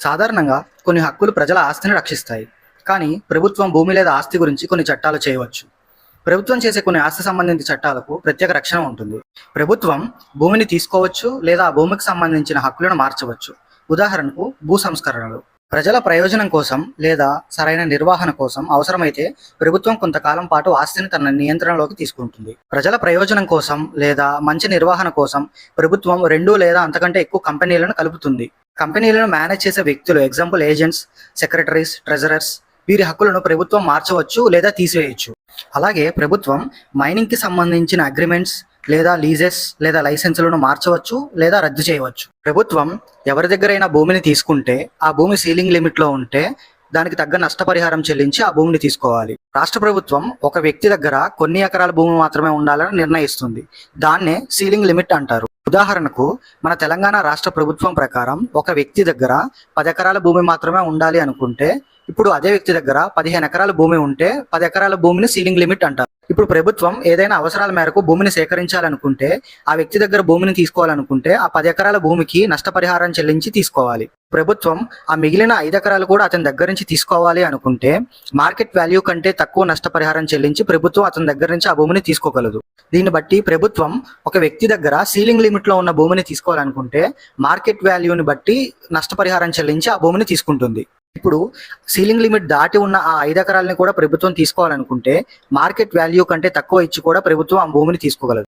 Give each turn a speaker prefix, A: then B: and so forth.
A: సాధారణంగా కొన్ని హక్కులు ప్రజల ఆస్తిని రక్షిస్తాయి. కానీ ప్రభుత్వం భూమి లేదా ఆస్తి గురించి కొన్ని చట్టాలు చేయవచ్చు. ప్రభుత్వం చేసే కొన్ని ఆస్తి సంబంధిత చట్టాలకు ప్రత్యేక రక్షణ ఉంటుంది. ప్రభుత్వం భూమిని తీసుకోవచ్చు లేదా ఆ భూమికి సంబంధించిన హక్కులను మార్చవచ్చు. ఉదాహరణకు భూ సంస్కరణలు. ప్రజల ప్రయోజనం కోసం లేదా సరైన నిర్వహణ కోసం అవసరమైతే ప్రభుత్వం కొంతకాలం పాటు ఆస్తిని తన నియంత్రణలోకి తీసుకుంటుంది. ప్రజల ప్రయోజనం కోసం లేదా మంచి నిర్వహణ కోసం ప్రభుత్వం 2 లేదా అంతకంటే ఎక్కువ కంపెనీలను కలుపుతుంది. కంపెనీలను మేనేజ్ చేసే వ్యక్తులు, ఎగ్జాంపుల్ ఏజెంట్స్, సెక్రటరీస్, ట్రెజరర్స్, వీరి హక్కులను ప్రభుత్వం మార్చవచ్చు లేదా తీసివేయచ్చు. అలాగే ప్రభుత్వం మైనింగ్కి సంబంధించిన అగ్రిమెంట్స్ లేదా లీజెస్ లేదా లైసెన్సులను మార్చవచ్చు లేదా రద్దు చేయవచ్చు. ప్రభుత్వం ఎవరి దగ్గరైనా భూమిని తీసుకుంటే ఆ భూమి సీలింగ్ లిమిట్లో ఉంటే దానికి తగ్గ నష్టపరిహారం చెల్లించి ఆ భూమిని తీసుకోవాలి. రాష్ట్ర ప్రభుత్వం ఒక వ్యక్తి దగ్గర కొన్ని ఎకరాల భూమి మాత్రమే ఉండాలని నిర్ణయిస్తుంది. దాన్నే సీలింగ్ లిమిట్ అంటారు. ఉదాహరణకు మన తెలంగాణ రాష్ట్ర ప్రభుత్వం ప్రకారం ఒక వ్యక్తి దగ్గర 10 ఎకరాల భూమి మాత్రమే ఉండాలి అనుకుంటే, ఇప్పుడు అదే వ్యక్తి దగ్గర 15 ఎకరాల భూమి ఉంటే 10 ఎకరాల భూమిని సీలింగ్ లిమిట్ అంటారు. ఇప్పుడు ప్రభుత్వం ఏదైనా అవసరాల మేరకు భూమిని సేకరించాలనుకుంటే, ఆ వ్యక్తి దగ్గర భూమిని తీసుకోవాలనుకుంటే ఆ 10 ఎకరాల భూమికి నష్టపరిహారం చెల్లించి తీసుకోవాలి. ప్రభుత్వం ఆ మిగిలిన 5 ఎకరాలు కూడా అతని దగ్గర నుంచి తీసుకోవాలి అనుకుంటే మార్కెట్ వాల్యూ కంటే తక్కువ నష్టపరిహారం చెల్లించి ప్రభుత్వం అతని దగ్గర నుంచి ఆ భూమిని తీసుకోగలదు. దీన్ని బట్టి ప్రభుత్వం ఒక వ్యక్తి దగ్గర సీలింగ్ లిమిట్ లో ఉన్న భూమిని తీసుకోవాలనుకుంటే మార్కెట్ వాల్యూని బట్టి నష్టపరిహారం చెల్లించి ఆ భూమిని తీసుకుంటుంది. ఇప్పుడు సీలింగ్ లిమిట్ దాటి ఉన్న ఆ 5 ఎకరాలని కూడా ప్రభుత్వం తీసుకోవాలనుకుంటే మార్కెట్ వాల్యూ కంటే తక్కువ ఇచ్చి కూడా ప్రభుత్వం ఆ భూమిని తీసుకోగలదు.